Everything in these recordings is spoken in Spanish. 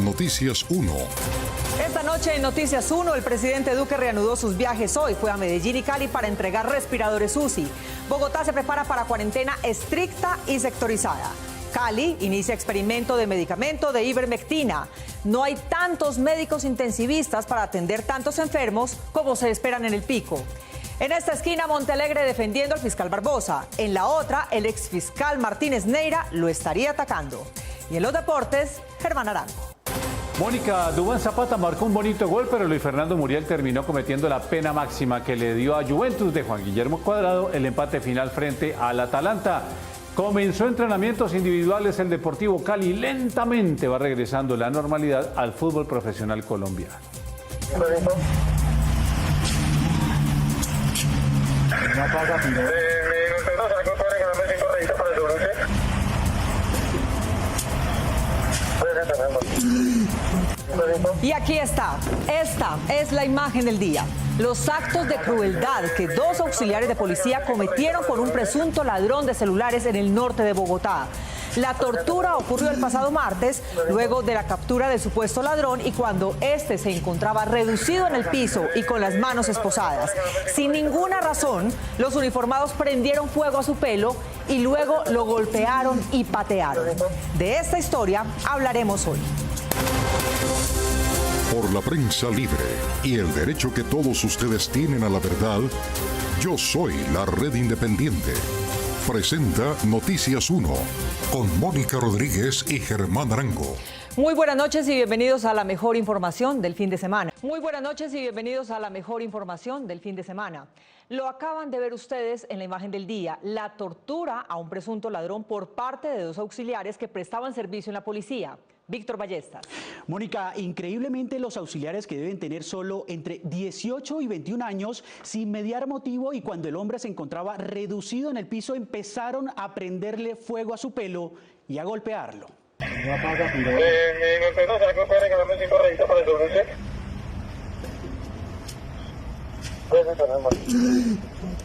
Noticias 1. Esta noche en Noticias 1, el presidente Duque reanudó sus viajes hoy. Fue a Medellín y Cali para entregar respiradores UCI. Bogotá se prepara para cuarentena estricta y sectorizada. Cali inicia experimento de medicamento de ivermectina. No hay tantos médicos intensivistas para atender tantos enfermos como se esperan en el Pico. En esta esquina, Montealegre defendiendo al fiscal Barbosa. En la otra, el exfiscal Martínez Neira lo estaría atacando. Y en los deportes, Germán Arango. Mónica Duván Zapata marcó un bonito gol, pero Luis Fernando Muriel terminó cometiendo la pena máxima que le dio a Juventus de Juan Guillermo Cuadrado el empate final frente al Atalanta. Comenzó entrenamientos individuales el Deportivo Cali. Lentamente va regresando la normalidad al fútbol profesional colombiano. Y aquí está. Esta es la imagen del día. Los actos de crueldad que dos auxiliares de policía cometieron con un presunto ladrón de celulares en el norte de Bogotá. La tortura ocurrió el pasado martes, luego de la captura del supuesto ladrón y cuando este se encontraba reducido en el piso y con las manos esposadas. Sin ninguna razón, los uniformados prendieron fuego a su pelo y luego lo golpearon y patearon. De esta historia hablaremos hoy. Por la prensa libre y el derecho que todos ustedes tienen a la verdad, yo soy la Red Independiente. Presenta Noticias 1 con Mónica Rodríguez y Germán Arango. Muy buenas noches y bienvenidos a la mejor información del fin de semana. Muy buenas noches y bienvenidos a la mejor información del fin de semana. Lo acaban de ver ustedes en la imagen del día, la tortura a un presunto ladrón por parte de dos auxiliares que prestaban servicio en la policía. Víctor Ballestas. Mónica, increíblemente los auxiliares que deben tener solo entre 18 y 21 años, sin mediar motivo y cuando el hombre se encontraba reducido en el piso, empezaron a prenderle fuego a su pelo y a golpearlo.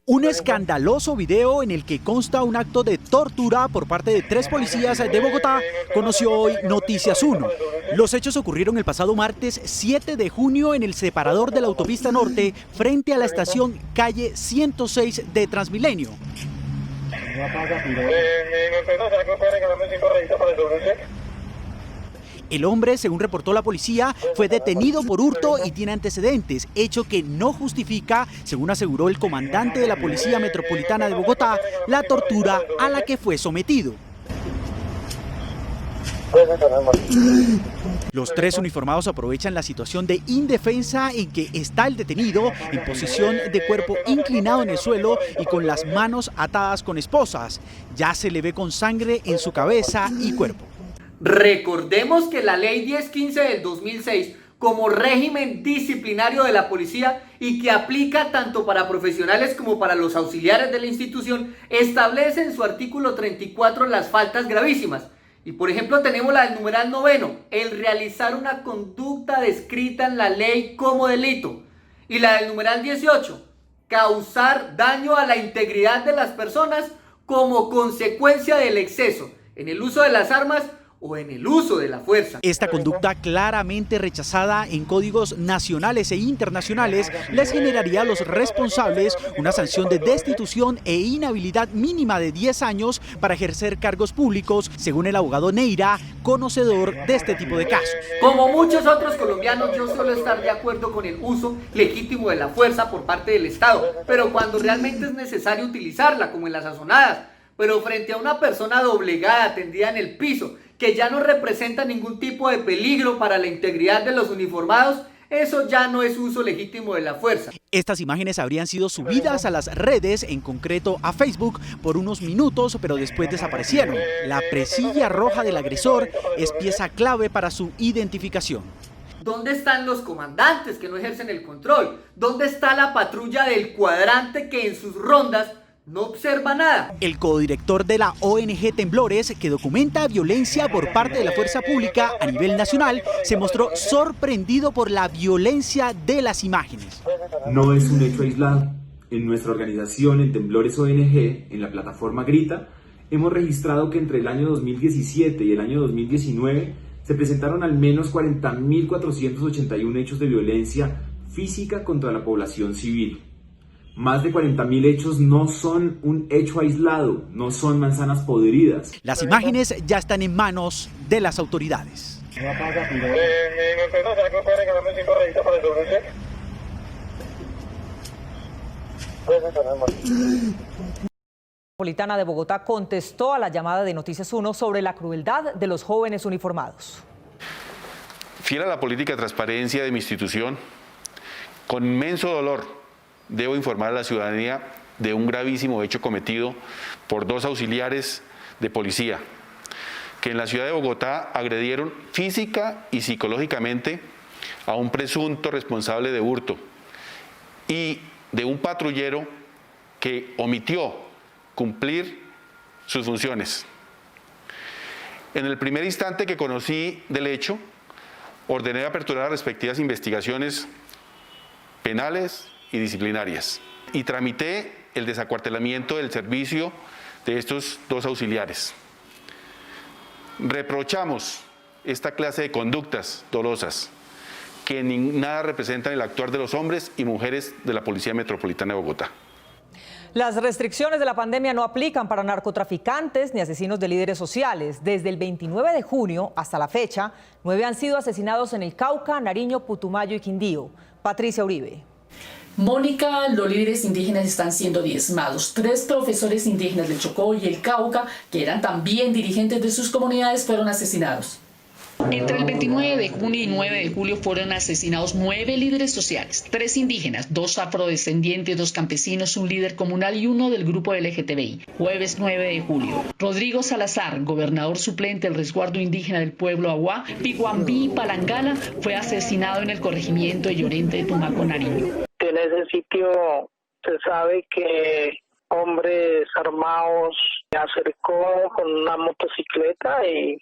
Un escandaloso video en el que consta un acto de tortura por parte de tres policías de Bogotá conoció hoy Noticias 1. Los hechos ocurrieron el pasado martes 7 de junio en el separador de la autopista norte frente a la estación calle 106 de Transmilenio. El hombre, según reportó la policía, fue detenido por hurto y tiene antecedentes, hecho que no justifica, según aseguró el comandante de la Policía Metropolitana de Bogotá, la tortura a la que fue sometido. Los tres uniformados aprovechan la situación de indefensa en que está el detenido en posición de cuerpo inclinado en el suelo y con las manos atadas con esposas. Ya se le ve con sangre en su cabeza y cuerpo. Recordemos que la ley 1015 del 2006 como régimen disciplinario de la policía y que aplica tanto para profesionales como para los auxiliares de la institución establece en su artículo 34 las faltas gravísimas. Y por ejemplo tenemos la del numeral 9, el realizar una conducta descrita en la ley como delito. Y la del numeral 18, causar daño a la integridad de las personas como consecuencia del exceso en el uso de las armas o en el uso de la fuerza. Esta conducta claramente rechazada en códigos nacionales e internacionales les generaría a los responsables una sanción de destitución e inhabilidad mínima de 10 años para ejercer cargos públicos, según el abogado Neira, conocedor de este tipo de casos. Como muchos otros colombianos, yo suelo estar de acuerdo con el uso legítimo de la fuerza por parte del Estado, pero cuando realmente es necesario utilizarla, como en las sazonadas. Pero frente a una persona doblegada, tendida en el piso, que ya no representa ningún tipo de peligro para la integridad de los uniformados, eso ya no es uso legítimo de la fuerza. Estas imágenes habrían sido subidas a las redes, en concreto a Facebook, por unos minutos, pero después desaparecieron. La presilla roja del agresor es pieza clave para su identificación. ¿Dónde están los comandantes que no ejercen el control? ¿Dónde está la patrulla del cuadrante que en sus rondas no observa nada? El codirector de la ONG Temblores, que documenta violencia por parte de la fuerza pública a nivel nacional, se mostró sorprendido por la violencia de las imágenes. No es un hecho aislado. En nuestra organización, en Temblores ONG, en la plataforma Grita, hemos registrado que entre el año 2017 y el año 2019 se presentaron al menos 40.481 hechos de violencia física contra la población civil. Más de 40.000 hechos no son un hecho aislado, no son manzanas podridas. Las imágenes ya están en manos de las autoridades. Metropolitana de Bogotá contestó a la llamada de Noticias 1 sobre la crueldad de los jóvenes uniformados. Fiel a la política de transparencia de mi institución, con inmenso dolor debo informar a la ciudadanía de un gravísimo hecho cometido por 2 auxiliares de policía que en la ciudad de Bogotá agredieron física y psicológicamente a un presunto responsable de hurto y de un patrullero que omitió cumplir sus funciones. En el primer instante que conocí del hecho, ordené aperturar las respectivas investigaciones penales y disciplinarias y tramité el desacuartelamiento del servicio de estos 2 auxiliares. Reprochamos esta clase de conductas dolosas que en nada representan el actuar de los hombres y mujeres de la Policía Metropolitana de Bogotá. Las restricciones de la pandemia no aplican para narcotraficantes ni asesinos de líderes sociales. Desde el 29 de junio hasta la fecha, 9 han sido asesinados en el Cauca, Nariño, Putumayo y Quindío. Patricia Uribe. Mónica, los líderes indígenas están siendo diezmados. 3 profesores indígenas del Chocó y el Cauca, que eran también dirigentes de sus comunidades, fueron asesinados. Entre el 29 de junio y 9 de julio fueron asesinados 9 líderes sociales, 3 indígenas, 2 afrodescendientes, 2 campesinos, un líder comunal y uno del grupo LGTBI. Jueves 9 de julio. Rodrigo Salazar, gobernador suplente del resguardo indígena del pueblo Aguá, Piguambí, Palangala, fue asesinado en el corregimiento de Llorente de Tumaco, Nariño. En ese sitio se sabe que hombres armados se acercó con una motocicleta y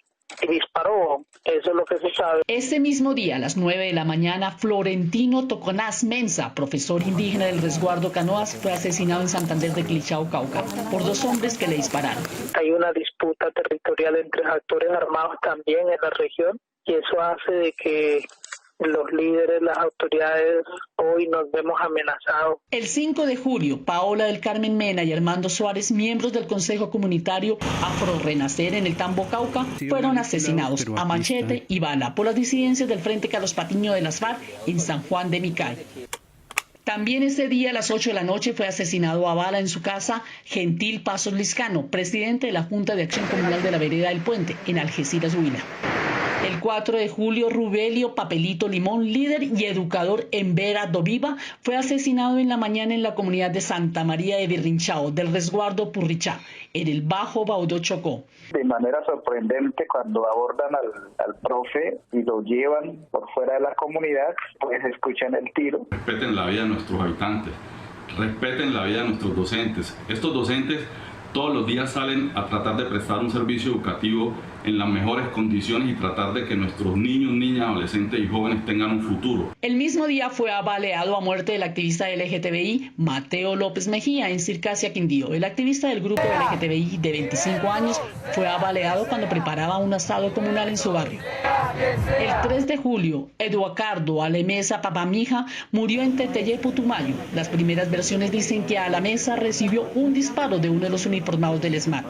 disparó. Eso es lo que se sabe. Ese mismo día, a las 9 de la mañana, Florentino Toconás Mensa, profesor indígena del resguardo Canoas, fue asesinado en Santander de Clichao, Cauca, por 2 hombres que le dispararon. Hay una disputa territorial entre actores armados también en la región y eso hace de que los líderes, las autoridades, hoy nos vemos amenazados. El 5 de julio, Paola del Carmen Mena y Armando Suárez, miembros del Consejo Comunitario Afro Renacer en el Tambo, Cauca, fueron asesinados a machete y bala por las disidencias del Frente Carlos Patiño de las FARC en San Juan de Micay. También ese día, a las 8 de la noche, fue asesinado a bala en su casa Gentil Pasos Liscano, presidente de la Junta de Acción Comunal de la Vereda del Puente, en Algeciras, Huila. El 4 de julio, Rubelio Papelito Limón, líder y educador en Vera do Viva, fue asesinado en la mañana en la comunidad de Santa María de Birrinchao, del resguardo Purrichá, en el Bajo Baudó, Chocó. De manera sorprendente, cuando abordan al profe y lo llevan por fuera de la comunidad, pues escuchan el tiro. Respeten la vida de nuestros habitantes, respeten la vida de nuestros docentes. Estos docentes todos los días salen a tratar de prestar un servicio educativo en las mejores condiciones y tratar de que nuestros niños, niñas, adolescentes y jóvenes tengan un futuro. El mismo día fue baleado a muerte el activista LGTBI Mateo López Mejía en Circasia, Quindío. El activista del grupo LGTBI de 25 años fue baleado cuando preparaba un asado comunal en su barrio. El 3 de julio, Eduardo Alemesa Papamija murió en Teteyé, Putumayo. Las primeras versiones dicen que Alemesa recibió un disparo de uno de los uniformados del ESMAD.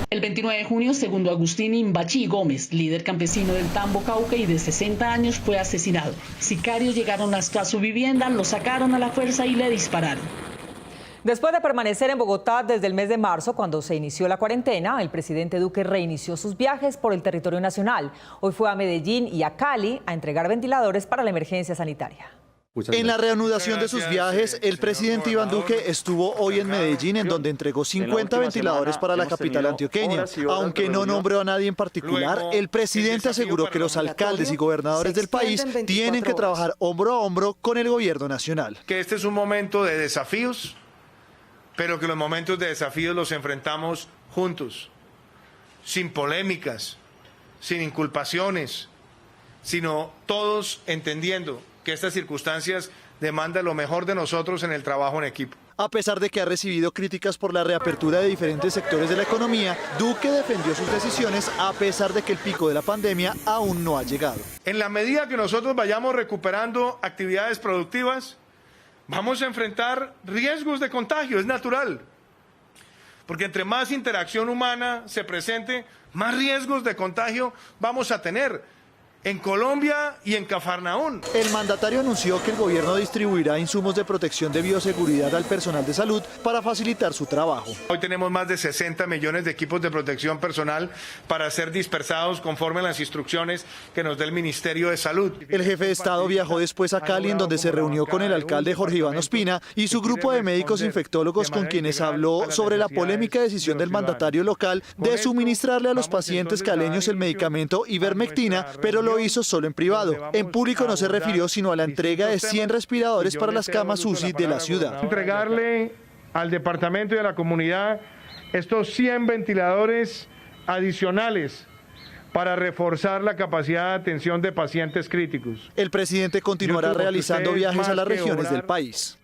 El 29 de junio, segundo Agustín Imbachi Gómez, líder campesino del Tambo, Cauca y de 60 años, fue asesinado. Sicarios llegaron hasta su vivienda, lo sacaron a la fuerza y le dispararon. Después de permanecer en Bogotá desde el mes de marzo, cuando se inició la cuarentena, el presidente Duque reinició sus viajes por el territorio nacional. Hoy fue a Medellín y a Cali a entregar ventiladores para la emergencia sanitaria. En la reanudación de sus viajes, el presidente Iván Duque estuvo hoy en Medellín, en donde entregó 50 ventiladores para la capital antioqueña. Aunque no nombró a nadie en particular, el presidente aseguró que los alcaldes y gobernadores del país tienen que trabajar hombro a hombro con el gobierno nacional. Que este es un momento de desafíos, pero que los momentos de desafíos los enfrentamos juntos, sin polémicas, sin inculpaciones, sino todos entendiendo que estas circunstancias demandan lo mejor de nosotros en el trabajo en equipo. A pesar de que ha recibido críticas por la reapertura de diferentes sectores de la economía, Duque defendió sus decisiones a pesar de que el pico de la pandemia aún no ha llegado. En la medida que nosotros vayamos recuperando actividades productivas, vamos a enfrentar riesgos de contagio, es natural. Porque entre más interacción humana se presente, más riesgos de contagio vamos a tener en Colombia y en Cafarnaún. El mandatario anunció que el gobierno distribuirá insumos de protección de bioseguridad al personal de salud para facilitar su trabajo. Hoy tenemos más de 60 millones de equipos de protección personal para ser dispersados conforme a las instrucciones que nos dé el Ministerio de Salud. El jefe de Estado viajó después a Cali, en donde se reunió con el alcalde Jorge Iván Ospina y su grupo de médicos infectólogos, con quienes habló sobre la polémica decisión del mandatario local de suministrarle a los pacientes caleños el medicamento ivermectina, pero lo hizo solo en privado. En público no se refirió sino a la entrega de 100 respiradores para las camas UCI de la ciudad. Entregarle al departamento y a la comunidad estos 100 ventiladores adicionales para reforzar la capacidad de atención de pacientes críticos. El presidente continuará realizando viajes a las regiones del país.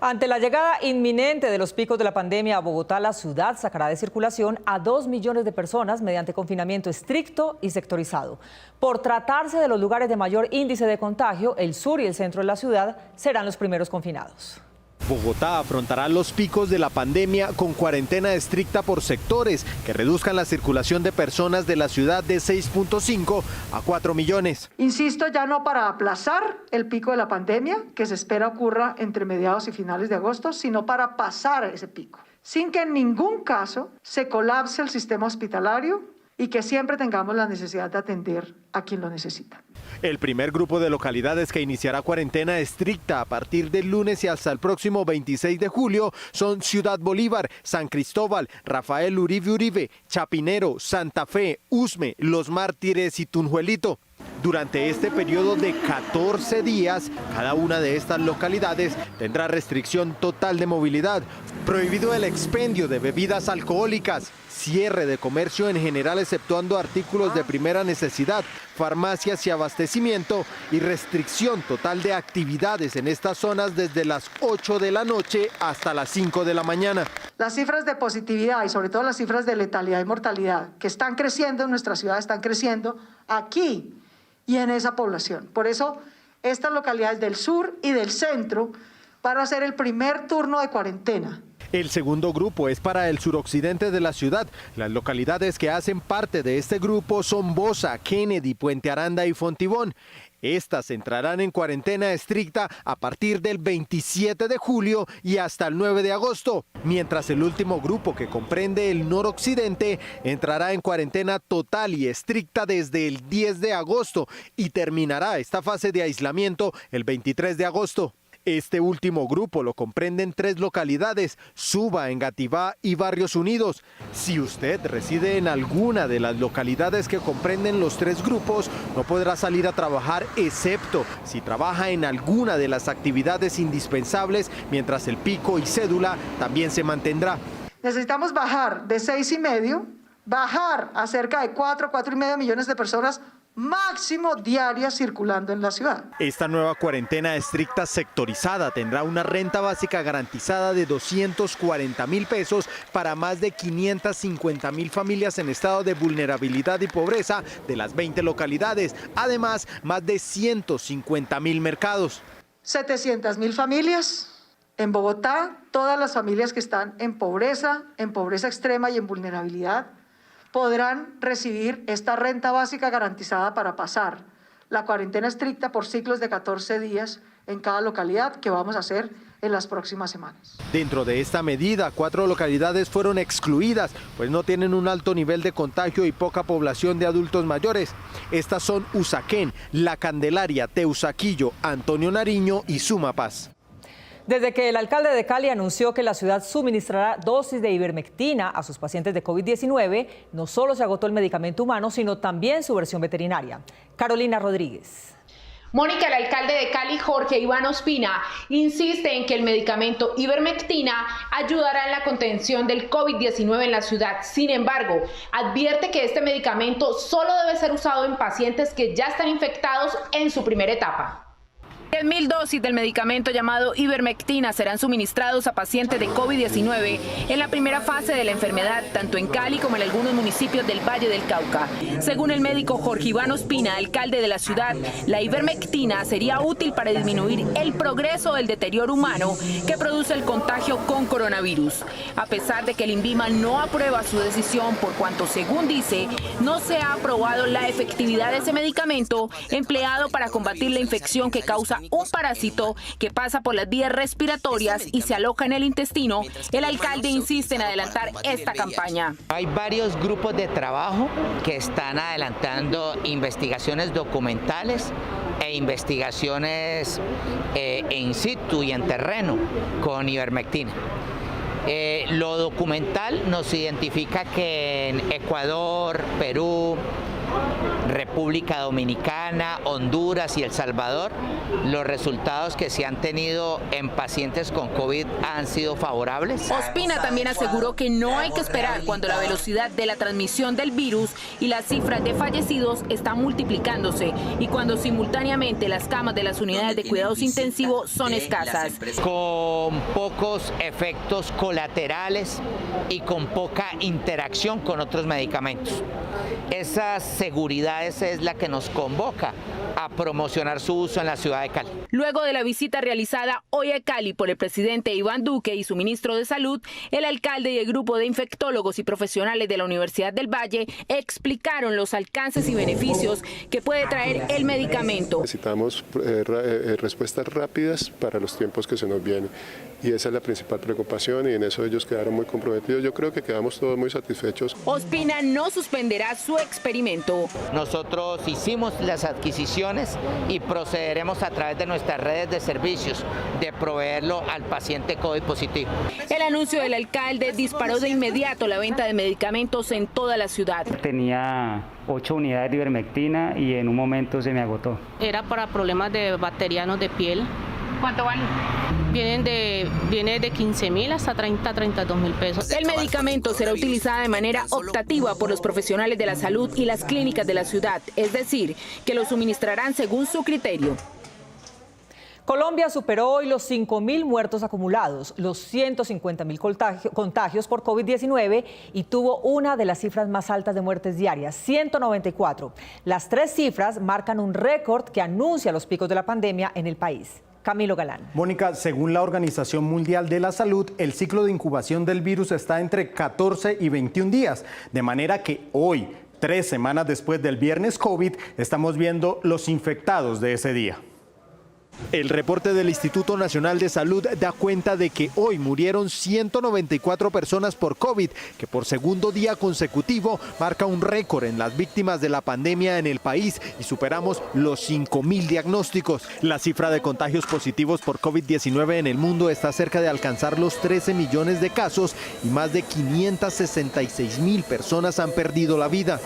Ante la llegada inminente de los picos de la pandemia a Bogotá, la ciudad sacará de circulación a 2 millones de personas mediante confinamiento estricto y sectorizado. Por tratarse de los lugares de mayor índice de contagio, el sur y el centro de la ciudad serán los primeros confinados. Bogotá afrontará los picos de la pandemia con cuarentena estricta por sectores que reduzcan la circulación de personas de la ciudad de 6.5 a 4 millones. Insisto, ya no para aplazar el pico de la pandemia, que se espera ocurra entre mediados y finales de agosto, sino para pasar ese pico, sin que en ningún caso se colapse el sistema hospitalario y que siempre tengamos la necesidad de atender a quien lo necesita. El primer grupo de localidades que iniciará cuarentena estricta a partir del lunes y hasta el próximo 26 de julio son Ciudad Bolívar, San Cristóbal, Rafael Uribe, Chapinero, Santa Fe, Usme, Los Mártires y Tunjuelito. Durante este periodo de 14 días, cada una de estas localidades tendrá restricción total de movilidad, prohibido el expendio de bebidas alcohólicas, cierre de comercio en general exceptuando artículos de primera necesidad, farmacias y abastecimiento, y restricción total de actividades en estas zonas desde las 8 de la noche hasta las 5 de la mañana. Las cifras de positividad y sobre todo las cifras de letalidad y mortalidad que están creciendo en nuestra ciudad, están creciendo aquí y en esa población. Por eso, estas localidades del sur y del centro van a ser el primer turno de cuarentena. El segundo grupo es para el suroccidente de la ciudad. Las localidades que hacen parte de este grupo son Bosa, Kennedy, Puente Aranda y Fontibón. Estas entrarán en cuarentena estricta a partir del 27 de julio y hasta el 9 de agosto, mientras el último grupo, que comprende el noroccidente, entrará en cuarentena total y estricta desde el 10 de agosto y terminará esta fase de aislamiento el 23 de agosto. Este último grupo lo comprenden 3 localidades, Suba, Engativá y Barrios Unidos. Si usted reside en alguna de las localidades que comprenden los 3 grupos, no podrá salir a trabajar excepto si trabaja en alguna de las actividades indispensables, mientras el pico y cédula también se mantendrá. Necesitamos bajar de 6,5, bajar a cerca de 4,5 millones de personas máximo diarias circulando en la ciudad. Esta nueva cuarentena estricta sectorizada tendrá una renta básica garantizada de 240.000 pesos para más de 550.000 familias en estado de vulnerabilidad y pobreza de las 20 localidades. Además, más de 150.000 mercados. 700.000 familias en Bogotá, todas las familias que están en pobreza extrema y en vulnerabilidad, podrán recibir esta renta básica garantizada para pasar la cuarentena estricta por ciclos de 14 días en cada localidad que vamos a hacer en las próximas semanas. Dentro de esta medida, 4 localidades fueron excluidas, pues no tienen un alto nivel de contagio y poca población de adultos mayores. Estas son Usaquén, La Candelaria, Teusaquillo, Antonio Nariño y Sumapaz. Desde que el alcalde de Cali anunció que la ciudad suministrará dosis de ivermectina a sus pacientes de COVID-19, no solo se agotó el medicamento humano, sino también su versión veterinaria. Carolina Rodríguez. Mónica, el alcalde de Cali, Jorge Iván Ospina, insiste en que el medicamento ivermectina ayudará en la contención del COVID-19 en la ciudad. Sin embargo, advierte que este medicamento solo debe ser usado en pacientes que ya están infectados en su primera etapa. 10.000 dosis del medicamento llamado ivermectina serán suministrados a pacientes de COVID-19 en la primera fase de la enfermedad, tanto en Cali como en algunos municipios del Valle del Cauca. Según el médico Jorge Iván Ospina, alcalde de la ciudad, la ivermectina sería útil para disminuir el progreso del deterioro humano que produce el contagio con coronavirus. A pesar de que el INVIMA no aprueba su decisión por cuanto, según dice, no se ha aprobado la efectividad de ese medicamento empleado para combatir la infección que causa un parásito que pasa por las vías respiratorias y se aloja en el intestino, el alcalde insiste en adelantar esta campaña. Hay varios grupos de trabajo que están adelantando investigaciones documentales e investigaciones in situ y en terreno con ivermectina. Lo documental nos identifica que en Ecuador, Perú, República Dominicana, Honduras y El Salvador, los resultados que se han tenido en pacientes con COVID han sido favorables. Ospina también aseguró que no hay que esperar cuando la velocidad de la transmisión del virus y las cifras de fallecidos están multiplicándose y cuando simultáneamente las camas de las unidades de cuidados intensivos son escasas. Con pocos efectos colaterales y con poca interacción con otros medicamentos. Esa seguridad es la que nos convoca a promocionar su uso en la ciudad de Cali. Luego de la visita realizada hoy a Cali por el presidente Iván Duque y su ministro de Salud, el alcalde y el grupo de infectólogos y profesionales de la Universidad del Valle explicaron los alcances y beneficios que puede traer el medicamento. Necesitamos respuestas rápidas para los tiempos que se nos vienen y esa es la principal preocupación y en eso ellos quedaron muy comprometidos. Yo creo que quedamos todos muy satisfechos. Ospina no suspenderá su experimento. Nosotros hicimos las adquisiciones y procederemos a través de nuestras redes de servicios de proveerlo al paciente COVID positivo. El anuncio del alcalde disparó de inmediato la venta de medicamentos en toda la ciudad. Tenía 8 unidades de ivermectina y en un momento se me agotó. Era para problemas de bacterianos de piel. ¿Cuánto vale? Viene de 15.000 hasta 32.000 pesos. El medicamento será utilizado de manera optativa por los profesionales de la salud y las clínicas de la ciudad, es decir, que lo suministrarán según su criterio. Colombia superó hoy los 5.000 muertos acumulados, los 150.000 contagios por COVID-19 y tuvo una de las cifras más altas de muertes diarias, 194. Las tres cifras marcan un récord que anuncia los picos de la pandemia en el país. Camilo Galán. Mónica, según la Organización Mundial de la Salud, el ciclo de incubación del virus está entre 14 y 21 días, de manera que hoy, 3 semanas después del viernes COVID, estamos viendo los infectados de ese día. El reporte del Instituto Nacional de Salud da cuenta de que hoy murieron 194 personas por COVID, que por segundo día consecutivo marca un récord en las víctimas de la pandemia en el país y superamos los 5.000 diagnósticos. La cifra de contagios positivos por COVID-19 en el mundo está cerca de alcanzar los 13 millones de casos y más de 566.000 personas han perdido la vida.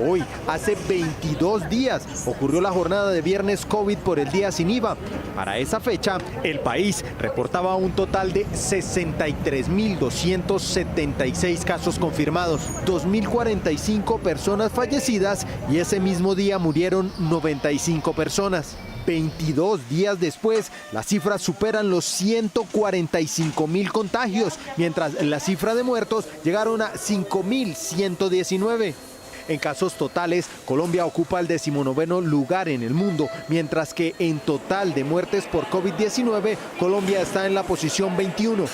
Hoy, hace 22 días, ocurrió la jornada de viernes COVID por el día sin IVA. Para esa fecha, el país reportaba un total de 63.276 casos confirmados, 2.045 personas fallecidas y ese mismo día murieron 95 personas. 22 días después, las cifras superan los 145.000 contagios, mientras la cifra de muertos llegaron a 5.119. En casos totales, Colombia ocupa el 19º lugar en el mundo, mientras que en total de muertes por COVID-19, Colombia está en la posición 21.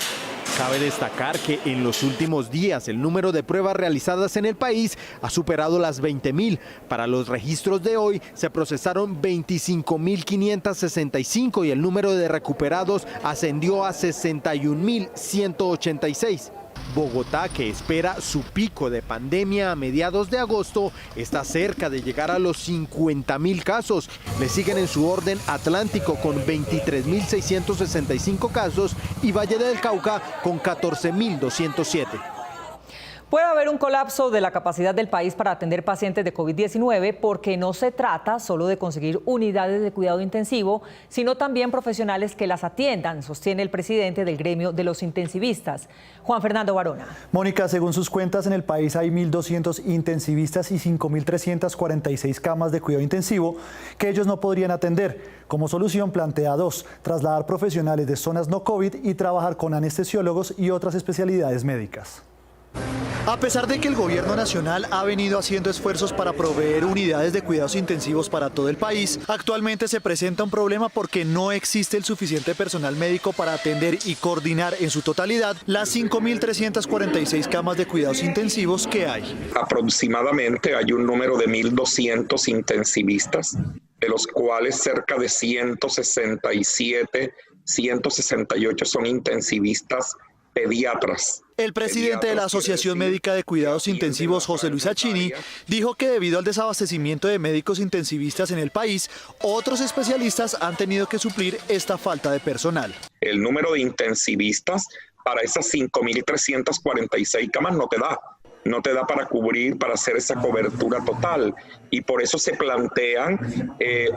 Cabe destacar que en los últimos días el número de pruebas realizadas en el país ha superado las 20.000. Para los registros de hoy se procesaron 25.565 y el número de recuperados ascendió a 61.186. Bogotá, que espera su pico de pandemia a mediados de agosto, está cerca de llegar a los 50.000 casos. Le siguen en su orden Atlántico con 23.665 casos y Valle del Cauca con 14.207. Puede haber un colapso de la capacidad del país para atender pacientes de COVID-19 porque no se trata solo de conseguir unidades de cuidado intensivo, sino también profesionales que las atiendan, sostiene el presidente del gremio de los intensivistas, Juan Fernando Barona. Mónica, según sus cuentas, en el país hay 1.200 intensivistas y 5.346 camas de cuidado intensivo que ellos no podrían atender. Como solución plantea dos: trasladar profesionales de zonas no COVID y trabajar con anestesiólogos y otras especialidades médicas. A pesar de que el gobierno nacional ha venido haciendo esfuerzos para proveer unidades de cuidados intensivos para todo el país, actualmente se presenta un problema porque no existe el suficiente personal médico para atender y coordinar en su totalidad las 5.346 camas de cuidados intensivos que hay. Aproximadamente hay un número de 1.200 intensivistas, de los cuales cerca de 167, 168 son intensivistas pediatras. El presidente de la Asociación Médica de Cuidados Intensivos, José Luis Achini, dijo que debido al desabastecimiento de médicos intensivistas en el país, otros especialistas han tenido que suplir esta falta de personal. El número de intensivistas para esas 5.346 camas no te da para cubrir, para hacer esa cobertura total, y por eso se plantean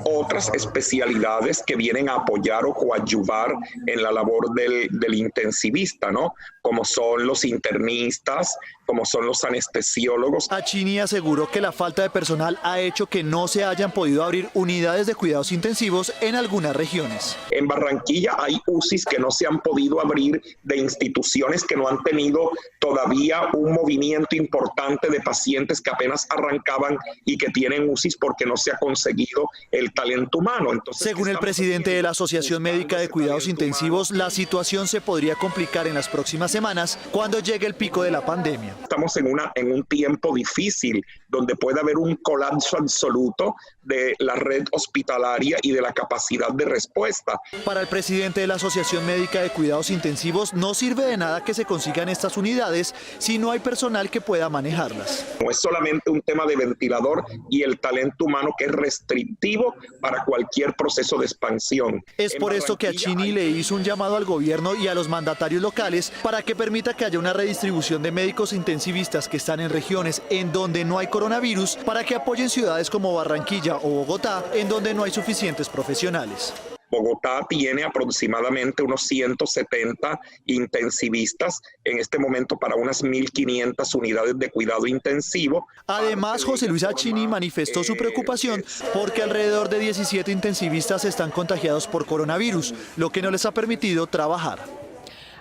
otras especialidades que vienen a apoyar o coadyuvar en la labor del intensivista, ¿no? Como son los internistas, como son los anestesiólogos. Achini aseguró que la falta de personal ha hecho que no se hayan podido abrir unidades de cuidados intensivos en algunas regiones. En Barranquilla hay UCIs que no se han podido abrir, de instituciones que no han tenido todavía un movimiento importante de pacientes que apenas arrancaban y que tienen UCIs porque no se ha conseguido el talento humano. Entonces, según el presidente de la Asociación Médica de Cuidados Intensivos, la situación se podría complicar en las próximas semanas cuando llegue el pico de la pandemia. Estamos en un tiempo difícil donde puede haber un colapso absoluto de la red hospitalaria y de la capacidad de respuesta. Para el presidente de la Asociación Médica de Cuidados Intensivos, no sirve de nada que se consigan estas unidades si no hay personal que pueda manejarlas. No es solamente un tema de ventilador y el talento humano que es restrictivo para cualquier proceso de expansión. Es por esto que Achini le hizo un llamado al gobierno y a los mandatarios locales para que permita que haya una redistribución de médicos intensivistas que están en regiones en donde no hay coronavirus, para que apoyen ciudades como Barranquilla o Bogotá, en donde no hay suficientes profesionales. Bogotá tiene aproximadamente unos 170 intensivistas en este momento para unas 1.500 unidades de cuidado intensivo. Además, José Luis Achini manifestó su preocupación porque alrededor de 17 intensivistas están contagiados por coronavirus, lo que no les ha permitido trabajar.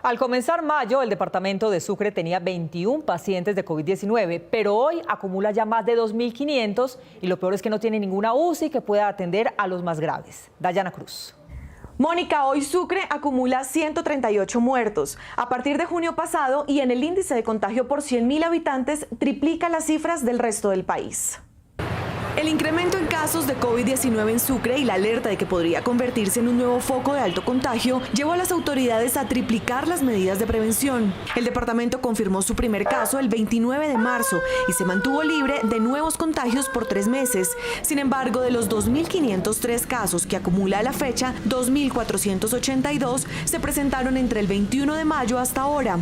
Al comenzar mayo, el departamento de Sucre tenía 21 pacientes de COVID-19, pero hoy acumula ya más de 2.500 y lo peor es que no tiene ninguna UCI que pueda atender a los más graves. Dayana Cruz. Mónica, hoy Sucre acumula 138 muertos. A partir de junio pasado y en el índice de contagio por 100.000 habitantes triplica las cifras del resto del país. El incremento en casos de COVID-19 en Sucre y la alerta de que podría convertirse en un nuevo foco de alto contagio llevó a las autoridades a triplicar las medidas de prevención. El departamento confirmó su primer caso el 29 de marzo y se mantuvo libre de nuevos contagios por 3 meses. Sin embargo, de los 2.503 casos que acumula a la fecha, 2.482 se presentaron entre el 21 de mayo hasta ahora.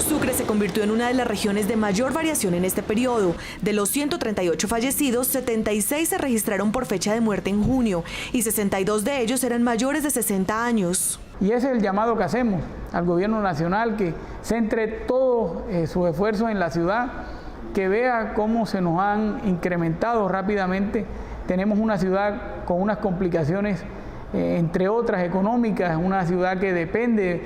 Sucre se convirtió en una de las regiones de mayor variación en este periodo. De los 138 fallecidos, 76 se registraron por fecha de muerte en junio y 62 de ellos eran mayores de 60 años. Y ese es el llamado que hacemos al gobierno nacional, que centre todo su esfuerzo en la ciudad, que vea cómo se nos han incrementado rápidamente. Tenemos una ciudad con unas complicaciones entre otras económicas, una ciudad que depende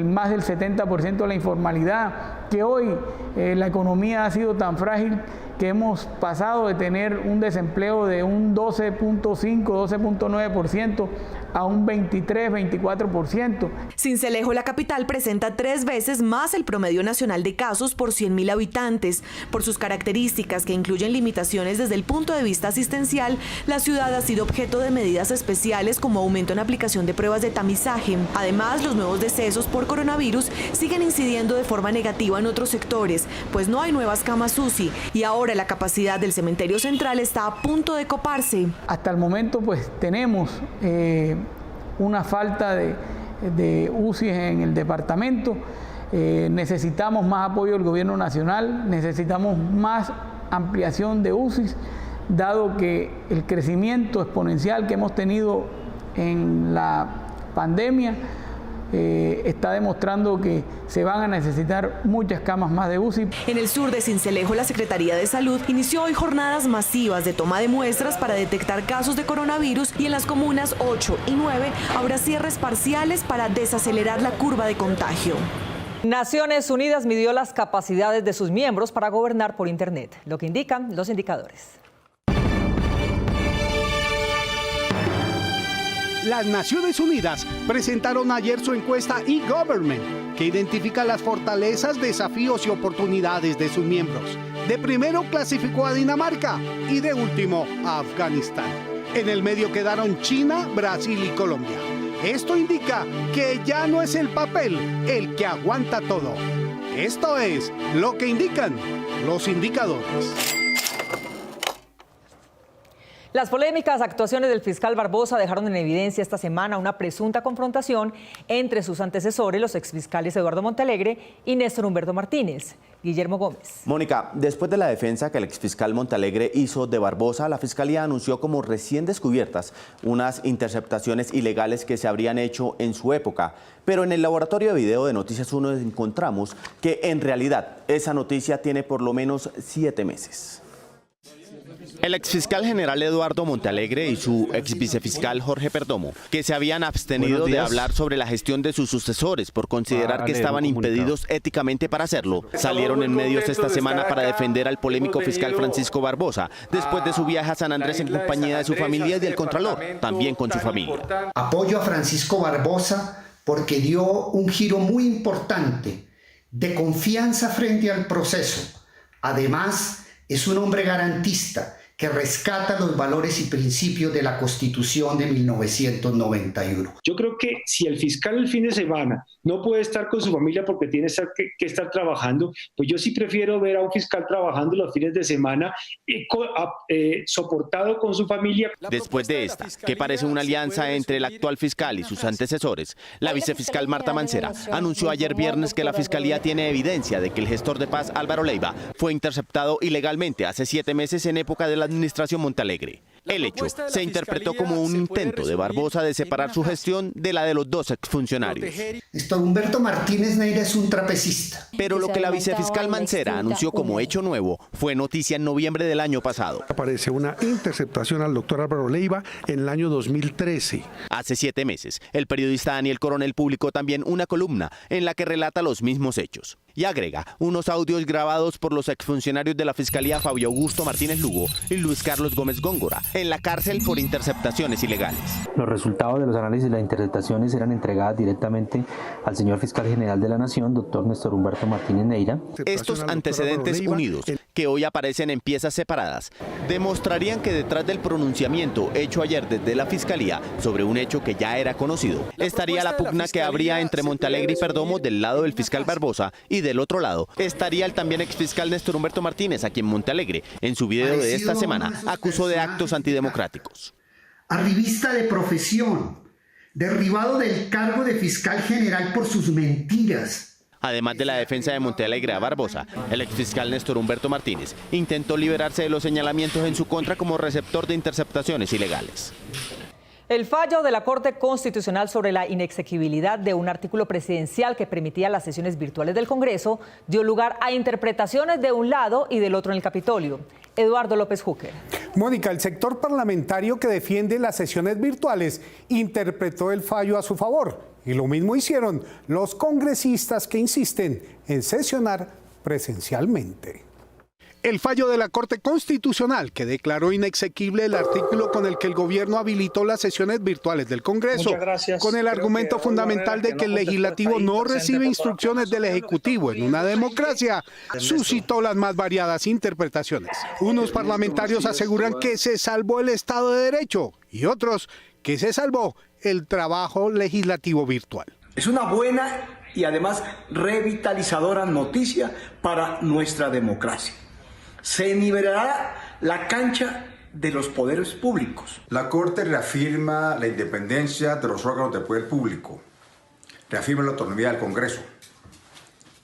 más del 70% de la informalidad, que hoy la economía ha sido tan frágil que hemos pasado de tener un desempleo de un 12.5, 12.9% a un 23, 24%. Sincelejo, la capital, presenta 3 veces más el promedio nacional de casos por 100.000 habitantes. Por sus características, que incluyen limitaciones desde el punto de vista asistencial, la ciudad ha sido objeto de medidas especiales como aumento en aplicación de pruebas de tamizaje. Además, los nuevos decesos por coronavirus siguen incidiendo de forma negativa en otros sectores, pues no hay nuevas camas UCI y ahora la capacidad del cementerio central está a punto de coparse. Hasta el momento pues tenemos una falta de UCI en el departamento. necesitamos más apoyo del gobierno nacional, necesitamos más ampliación de UCIs, dado que el crecimiento exponencial que hemos tenido en la pandemia está demostrando que se van a necesitar muchas camas más de UCI. En el sur de Sincelejo, la Secretaría de Salud inició hoy jornadas masivas de toma de muestras para detectar casos de coronavirus y en las comunas 8 y 9 habrá cierres parciales para desacelerar la curva de contagio. Naciones Unidas midió las capacidades de sus miembros para gobernar por Internet, lo que indican los indicadores. Las Naciones Unidas presentaron ayer su encuesta eGovernment, que identifica las fortalezas, desafíos y oportunidades de sus miembros. De primero clasificó a Dinamarca y de último a Afganistán. En el medio quedaron China, Brasil y Colombia. Esto indica que ya no es el papel el que aguanta todo. Esto es lo que indican los indicadores. Las polémicas actuaciones del fiscal Barbosa dejaron en evidencia esta semana una presunta confrontación entre sus antecesores, los exfiscales Eduardo Montealegre y Néstor Humberto Martínez. Guillermo Gómez. Mónica, después de la defensa que el exfiscal Montealegre hizo de Barbosa, la Fiscalía anunció como recién descubiertas unas interceptaciones ilegales que se habrían hecho en su época. Pero en el laboratorio de video de Noticias 1 encontramos que en realidad esa noticia tiene por lo menos 7 meses. El exfiscal general Eduardo Montealegre y su exvicefiscal Jorge Perdomo, que se habían abstenido de hablar sobre la gestión de sus sucesores por considerar que estaban impedidos éticamente para hacerlo, salieron en medios esta semana para defender al polémico fiscal Francisco Barbosa, después de su viaje a San Andrés en compañía de su familia y del Contralor, también con su familia. Apoyo a Francisco Barbosa porque dio un giro muy importante de confianza frente al proceso. Además, es un hombre garantista que rescata los valores y principios de la Constitución de 1991. Yo creo que si el fiscal el fin de semana no puede estar con su familia porque tiene que estar trabajando, pues yo sí prefiero ver a un fiscal trabajando los fines de semana soportado con su familia. Después de esta, que parece una alianza entre el actual fiscal y sus antecesores, la vicefiscal Marta Mancera anunció ayer viernes que la Fiscalía tiene evidencia de que el gestor de paz Álvaro Leiva fue interceptado ilegalmente hace 7 meses en época de la administración Montealegre. El hecho se interpretó como un intento de Barbosa de separar su gestión de la de los dos exfuncionarios. Néstor Humberto Martínez Neira es un trapecista. Pero lo que la vicefiscal Mancera anunció como hecho nuevo fue noticia en noviembre del año pasado. Aparece una interceptación al doctor Álvaro Leiva en el año 2013. Hace 7 meses, el periodista Daniel Coronel publicó también una columna en la que relata los mismos hechos. Y agrega unos audios grabados por los exfuncionarios de la Fiscalía Fabio Augusto Martínez Lugo y Luis Carlos Gómez Góngora en la cárcel por interceptaciones ilegales. Los resultados de los análisis de las interceptaciones eran entregadas directamente al señor fiscal general de la Nación, doctor Néstor Humberto Martínez Neira. Estos antecedentes unidos, que hoy aparecen en piezas separadas, demostrarían que detrás del pronunciamiento hecho ayer desde la Fiscalía sobre un hecho que ya era conocido, estaría la pugna que habría entre Montealegre y Perdomo del lado del fiscal Barbosa y del otro lado estaría el también exfiscal Néstor Humberto Martínez, a quien Montealegre, en su video de esta semana, acusó de actos antidemocráticos. Arribista de profesión, derribado del cargo de fiscal general por sus mentiras. Además de la defensa de Montealegre a Barbosa, el exfiscal Néstor Humberto Martínez intentó liberarse de los señalamientos en su contra como receptor de interceptaciones ilegales. El fallo de la Corte Constitucional sobre la inexequibilidad de un artículo presidencial que permitía las sesiones virtuales del Congreso dio lugar a interpretaciones de un lado y del otro en el Capitolio. Eduardo López Júquer. Mónica, el sector parlamentario que defiende las sesiones virtuales interpretó el fallo a su favor. Y lo mismo hicieron los congresistas que insisten en sesionar presencialmente. El fallo de la Corte Constitucional, que declaró inexequible el artículo con el que el gobierno habilitó las sesiones virtuales del Congreso, con el argumento fundamental de que el legislativo no recibe instrucciones del Ejecutivo en una democracia, suscitó las más variadas interpretaciones. Unos parlamentarios aseguran que se salvó el Estado de Derecho y otros que se salvó el trabajo legislativo virtual. Es una buena y además revitalizadora noticia para nuestra democracia. Se nivelará la cancha de los poderes públicos. La Corte reafirma la independencia de los órganos del poder público, reafirma la autonomía del Congreso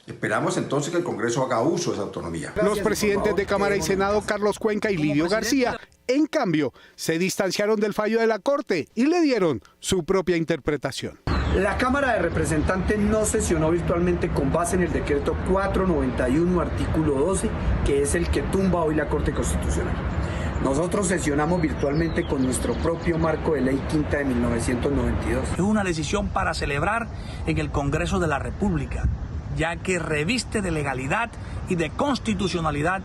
Esperamos entonces que el Congreso haga uso de esa autonomía. Los presidentes de Cámara y Senado, Carlos Cuenca y Lidio García, en cambio, se distanciaron del fallo de la Corte y le dieron su propia interpretación. La Cámara de Representantes no sesionó virtualmente con base en el decreto 491, artículo 12, que es el que tumba hoy la Corte Constitucional. Nosotros sesionamos virtualmente con nuestro propio marco de ley quinta de 1992. Es una decisión para celebrar en el Congreso de la República, ya que reviste de legalidad y de constitucionalidad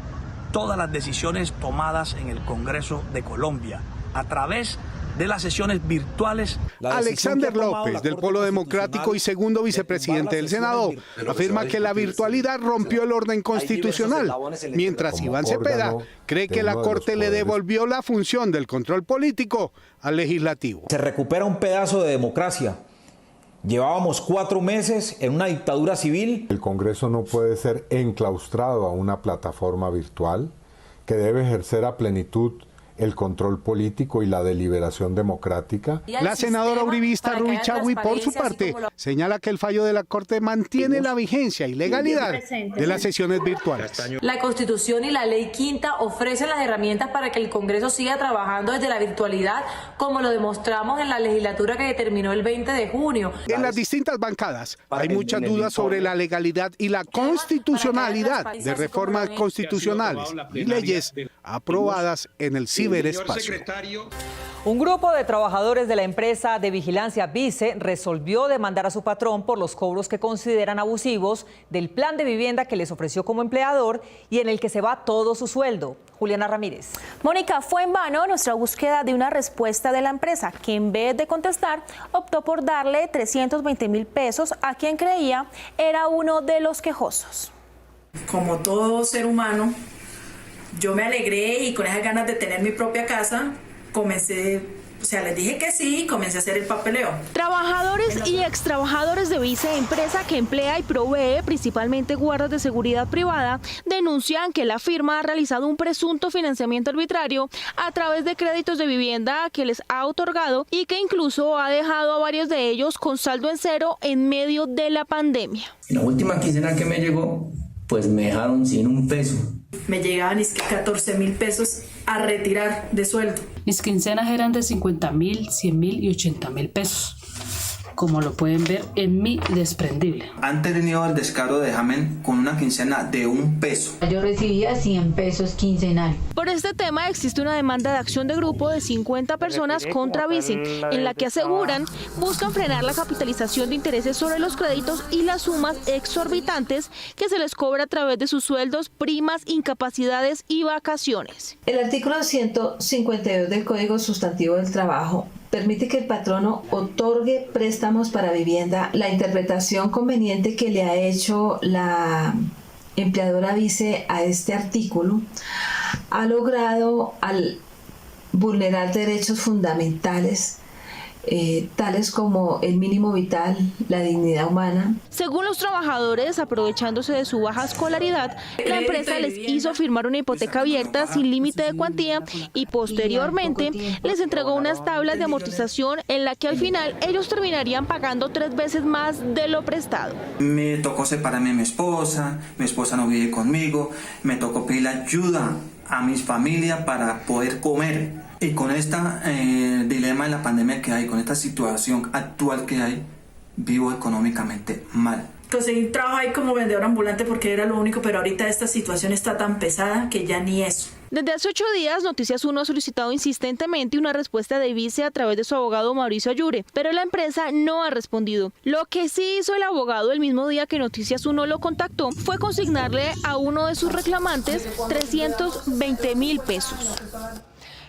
todas las decisiones tomadas en el Congreso de Colombia a través de las sesiones virtuales. Alexander López, del Polo Democrático y segundo vicepresidente del Senado, afirma que la virtualidad rompió el orden constitucional, mientras Iván Cepeda cree que la Corte le devolvió la función del control político al legislativo. Se recupera un pedazo de democracia. Llevábamos 4 meses en una dictadura civil. El Congreso no puede ser enclaustrado a una plataforma virtual que debe ejercer a plenitud el control político y la deliberación democrática. La senadora uribista Ruy Chagui, por su parte, señala que el fallo de la Corte mantiene la vigencia y legalidad de las sesiones virtuales. La Constitución y la Ley Quinta ofrecen las herramientas para que el Congreso siga trabajando desde la virtualidad, como lo demostramos en la legislatura que terminó el 20 de junio. En las distintas bancadas hay muchas dudas sobre la legalidad y la constitucionalidad de reformas constitucionales y leyes aprobadas en el ciberespacio. Un grupo de trabajadores de la empresa de vigilancia Vice resolvió demandar a su patrón por los cobros que consideran abusivos del plan de vivienda que les ofreció como empleador y en el que se va todo su sueldo. Juliana Ramírez. Mónica, fue en vano nuestra búsqueda de una respuesta de la empresa, que en vez de contestar, optó por darle 320.000 pesos a quien creía era uno de los quejosos. Como todo ser humano, yo me alegré y con esas ganas de tener mi propia casa, les dije que sí y comencé a hacer el papeleo. Trabajadores y extrabajadores de Vice, empresa que emplea y provee principalmente guardas de seguridad privada, denuncian que la firma ha realizado un presunto financiamiento arbitrario a través de créditos de vivienda que les ha otorgado y que incluso ha dejado a varios de ellos con saldo en cero en medio de la pandemia. La última quincena que me llegó, pues me dejaron sin un peso. Me llegaban 14.000 pesos a retirar de sueldo. Mis quincenas eran de 50.000, 100.000 y 80.000 pesos, como lo pueden ver en mi desprendible. Han tenido el descaro de dejarme con una quincena de un peso. Yo recibía 100 pesos quincenal. Por este tema existe una demanda de acción de grupo de 50 personas contra Vice, en la que aseguran buscan frenar la capitalización de intereses sobre los créditos y las sumas exorbitantes que se les cobra a través de sus sueldos, primas, incapacidades y vacaciones. El artículo 152 del Código Sustantivo del Trabajo permite que el patrono otorgue préstamos para vivienda. La interpretación conveniente que le ha hecho la empleadora Vice a este artículo ha logrado al vulnerar derechos fundamentales tales como el mínimo vital, la dignidad humana. Según los trabajadores, aprovechándose de su baja escolaridad, la empresa les hizo firmar una hipoteca abierta sin límite de cuantía y posteriormente les entregó unas tablas de amortización en la que al final ellos terminarían pagando 3 veces más de lo prestado. Me tocó separarme de mi esposa no vive conmigo, me tocó pedir ayuda a mi familia para poder comer. Y con este dilema de la pandemia que hay, con esta situación actual que hay, vivo económicamente mal. Conseguí trabajo ahí como vendedor ambulante porque era lo único, pero ahorita esta situación está tan pesada que ya ni eso. Desde hace 8 días, Noticias 1 ha solicitado insistentemente una respuesta de Vice a través de su abogado Mauricio Ayure, pero la empresa no ha respondido. Lo que sí hizo el abogado el mismo día que Noticias 1 lo contactó fue consignarle a uno de sus reclamantes 320.000 pesos.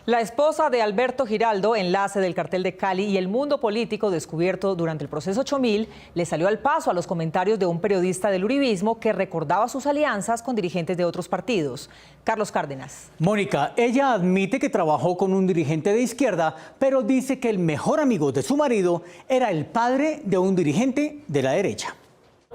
La esposa de Alberto Giraldo, enlace del cartel de Cali y el mundo político descubierto durante el proceso 8000, le salió al paso a los comentarios de un periodista del uribismo que recordaba sus alianzas con dirigentes de otros partidos. Carlos Cárdenas. Mónica, ella admite que trabajó con un dirigente de izquierda, pero dice que el mejor amigo de su marido era el padre de un dirigente de la derecha.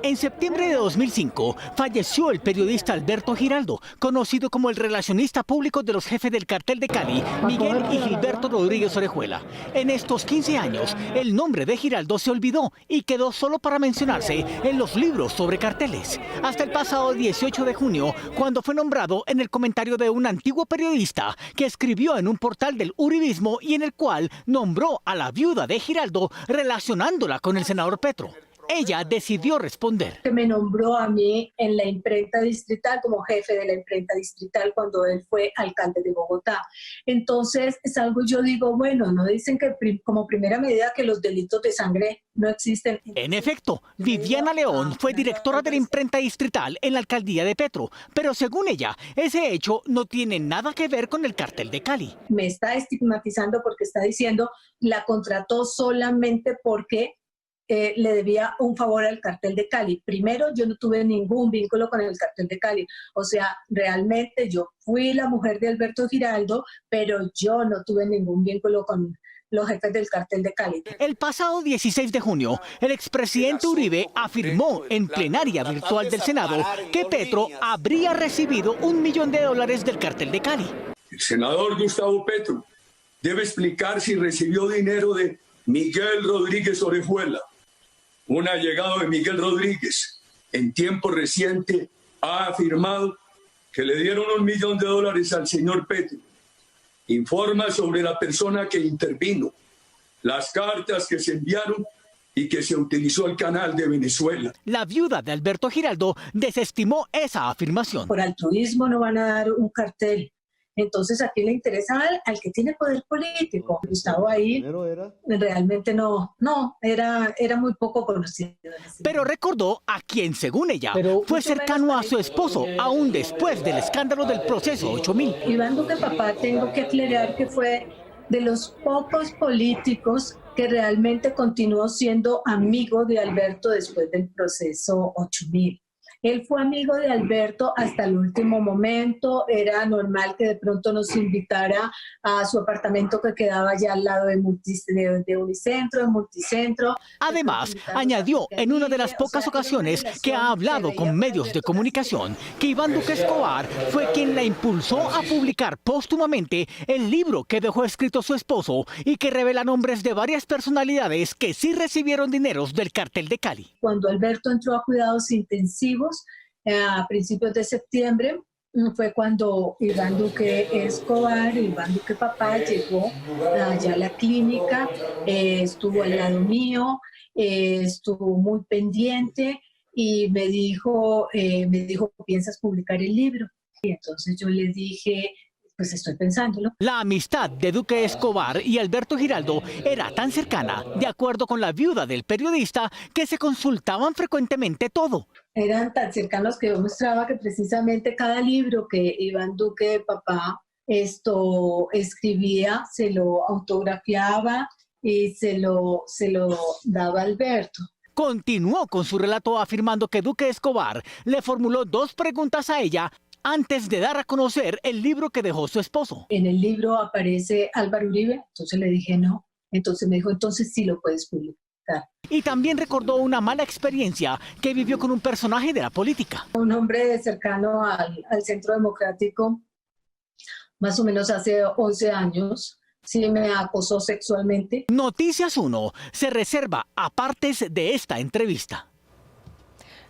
En septiembre de 2005 falleció el periodista Alberto Giraldo, conocido como el relacionista público de los jefes del cartel de Cali, Miguel y Gilberto Rodríguez Orejuela. En estos 15 años, el nombre de Giraldo se olvidó y quedó solo para mencionarse en los libros sobre carteles. Hasta el pasado 18 de junio, cuando fue nombrado en el comentario de un antiguo periodista que escribió en un portal del uribismo y en el cual nombró a la viuda de Giraldo relacionándola con el senador Petro. Ella decidió responder. Que me nombró a mí en la imprenta distrital como jefe de la imprenta distrital cuando él fue alcalde de Bogotá. Entonces es algo, yo digo, bueno, no dicen que como primera medida que los delitos de sangre no existen. En efecto, Viviana León fue directora de la imprenta distrital en la alcaldía de Petro, pero según ella, ese hecho no tiene nada que ver con el cartel de Cali. Me está estigmatizando porque está diciendo la contrató solamente porque le debía un favor al cartel de Cali. Primero, yo no tuve ningún vínculo con el cartel de Cali. O sea, realmente yo fui la mujer de Alberto Giraldo, pero yo no tuve ningún vínculo con los jefes del cartel de Cali. El pasado 16 de junio, el expresidente Uribe afirmó en plenaria virtual del Senado que Petro habría recibido $1 millón del cartel de Cali. El senador Gustavo Petro debe explicar si recibió dinero de Miguel Rodríguez Orejuela. Un allegado de Miguel Rodríguez, en tiempo reciente, ha afirmado que le dieron $1 millón al señor Petro. Informa sobre la persona que intervino, las cartas que se enviaron y que se utilizó el canal de Venezuela. La viuda de Alberto Giraldo desestimó esa afirmación. Por altruismo no van a dar un cartel. Entonces aquí le interesa al que tiene poder político. Gustavo ahí realmente no, era muy poco conocido. Pero recordó a quien, según ella, fue cercano a su esposo, aún después del escándalo del proceso 8000. Iván Duque Papá, tengo que aclarar que fue de los pocos políticos que realmente continuó siendo amigo de Alberto después del proceso 8000. Él fue amigo de Alberto hasta el último momento. Era normal que de pronto nos invitara a su apartamento que quedaba ya al lado de Multicentro. Además, añadió en una de las pocas ocasiones que ha hablado con medios de comunicación que Iván Duque Escobar fue quien la impulsó a publicar póstumamente el libro que dejó escrito su esposo y que revela nombres de varias personalidades que sí recibieron dineros del cartel de Cali. Cuando Alberto entró a cuidados intensivos, a principios de septiembre, fue cuando Iván Duque Escobar, Iván Duque Papá, llegó allá a la clínica, estuvo al lado mío, estuvo muy pendiente y me dijo, ¿piensas publicar el libro? Y entonces yo le dije, pues estoy pensándolo. La amistad de Duque Escobar y Alberto Giraldo era tan cercana, de acuerdo con la viuda del periodista, que se consultaban frecuentemente todo. Eran tan cercanos que yo mostraba que precisamente cada libro que Iván Duque Papá escribía, se lo autografiaba y se lo daba a Alberto. Continuó con su relato afirmando que Duque Escobar le formuló 2 preguntas a ella antes de dar a conocer el libro que dejó su esposo. En el libro aparece Álvaro Uribe, entonces le dije no. Entonces me dijo, entonces sí lo puedes publicar. Y también recordó una mala experiencia que vivió con un personaje de la política. Un hombre cercano al Centro Democrático, más o menos hace 11 años, sí me acosó sexualmente. Noticias 1 se reserva apartes de esta entrevista.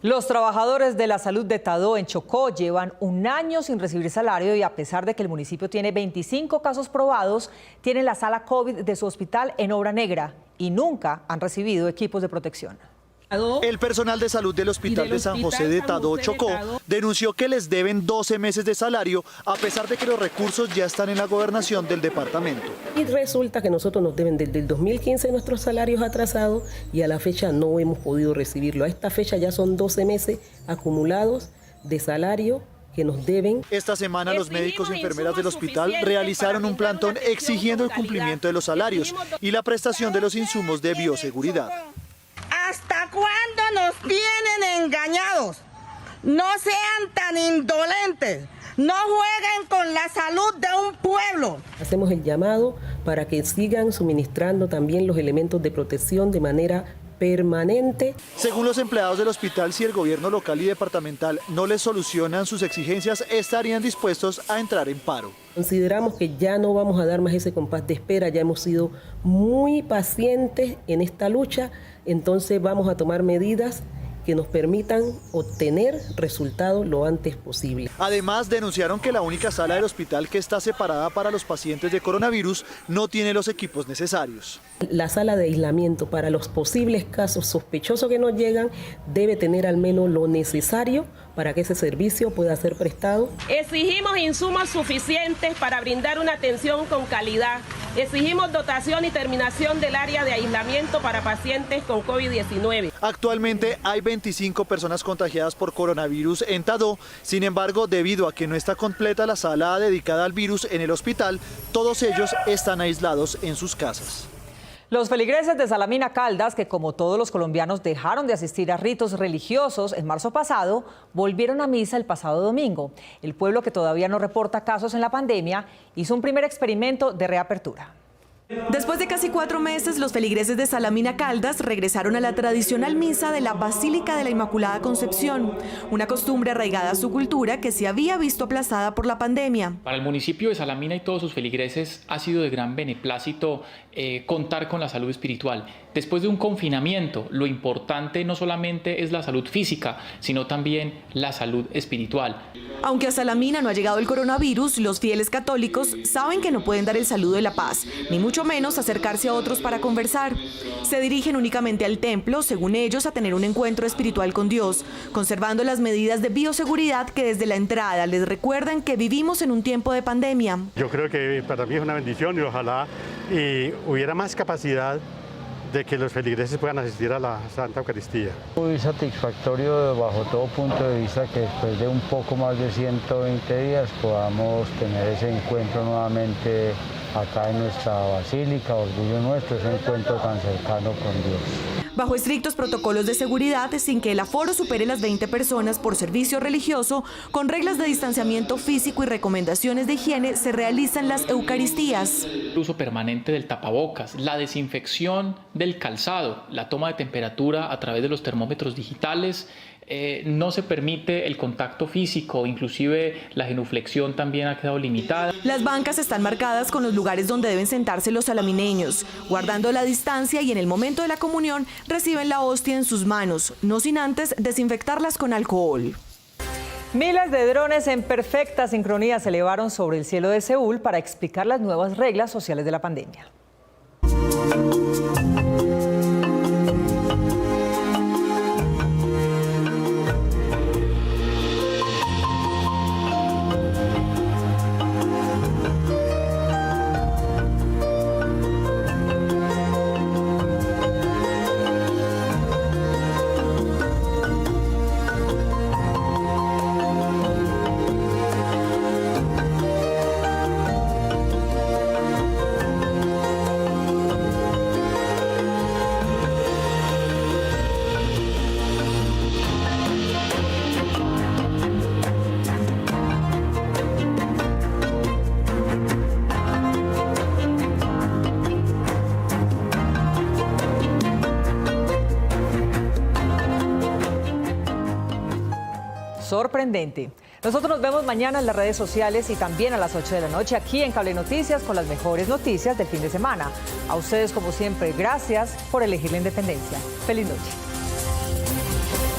Los trabajadores de la salud de Tadó en Chocó llevan 1 año sin recibir salario y a pesar de que el municipio tiene 25 casos probados, tienen la sala COVID de su hospital en obra negra y nunca han recibido equipos de protección. El personal de salud del Hospital de San José de Tadó, Chocó, denunció que les deben 12 meses de salario a pesar de que los recursos ya están en la gobernación del departamento. Y resulta que nosotros nos deben desde el 2015 nuestros salarios atrasados y a la fecha no hemos podido recibirlo. A esta fecha ya son 12 meses acumulados de salario que nos deben. Esta semana los médicos y enfermeras del hospital realizaron un plantón exigiendo el cumplimiento de los salarios y la prestación de los insumos de bioseguridad. ¿Hasta cuándo nos tienen engañados? No sean tan indolentes, no jueguen con la salud de un pueblo. Hacemos el llamado para que sigan suministrando también los elementos de protección de manera permanente. Según los empleados del hospital, si el gobierno local y departamental no les solucionan sus exigencias, estarían dispuestos a entrar en paro. Consideramos que ya no vamos a dar más ese compás de espera, ya hemos sido muy pacientes en esta lucha, entonces vamos a tomar medidas que nos permitan obtener resultados lo antes posible. Además, denunciaron que la única sala del hospital que está separada para los pacientes de coronavirus no tiene los equipos necesarios. La sala de aislamiento para los posibles casos sospechosos que nos llegan debe tener al menos lo necesario para que ese servicio pueda ser prestado. Exigimos insumos suficientes para brindar una atención con calidad. Exigimos dotación y terminación del área de aislamiento para pacientes con COVID-19. Actualmente hay 25 personas contagiadas por coronavirus en Tadó. Sin embargo, debido a que no está completa la sala dedicada al virus en el hospital, todos ellos están aislados en sus casas. Los feligreses de Salamina Caldas, que como todos los colombianos dejaron de asistir a ritos religiosos en marzo pasado, volvieron a misa el pasado domingo. El pueblo, que todavía no reporta casos en la pandemia, hizo un primer experimento de reapertura. Después de casi 4 meses, los feligreses de Salamina Caldas regresaron a la tradicional misa de la Basílica de la Inmaculada Concepción, una costumbre arraigada a su cultura que se había visto aplazada por la pandemia. Para el municipio de Salamina y todos sus feligreses ha sido de gran beneplácito contar con la salud espiritual. Después de un confinamiento, lo importante no solamente es la salud física, sino también la salud espiritual. Aunque a Salamina no ha llegado el coronavirus, los fieles católicos saben que no pueden dar el saludo de la paz, ni mucho menos acercarse a otros para conversar. Se dirigen únicamente al templo, según ellos, a tener un encuentro espiritual con Dios, conservando las medidas de bioseguridad que desde la entrada les recuerdan que vivimos en un tiempo de pandemia. Yo creo que para mí es una bendición y ojalá hubiera más capacidad de que los feligreses puedan asistir a la Santa Eucaristía. Muy satisfactorio bajo todo punto de vista que después de un poco más de 120 días podamos tener ese encuentro nuevamente acá en nuestra basílica, orgullo nuestro, ese encuentro tan cercano con Dios. Bajo estrictos protocolos de seguridad, sin que el aforo supere las 20 personas por servicio religioso, con reglas de distanciamiento físico y recomendaciones de higiene, se realizan las Eucaristías. El uso permanente del tapabocas, la desinfección del calzado, la toma de temperatura a través de los termómetros digitales, no se permite el contacto físico, inclusive la genuflexión también ha quedado limitada. Las bancas están marcadas con los lugares donde deben sentarse los salamineños, guardando la distancia, y en el momento de la comunión reciben la hostia en sus manos, no sin antes desinfectarlas con alcohol. Miles de drones en perfecta sincronía se elevaron sobre el cielo de Seúl para explicar las nuevas reglas sociales de la pandemia. Sorprendente. Nosotros nos vemos mañana en las redes sociales y también a las 8 de la noche aquí en Cable Noticias con las mejores noticias del fin de semana. A ustedes, como siempre, gracias por elegir la independencia. Feliz noche.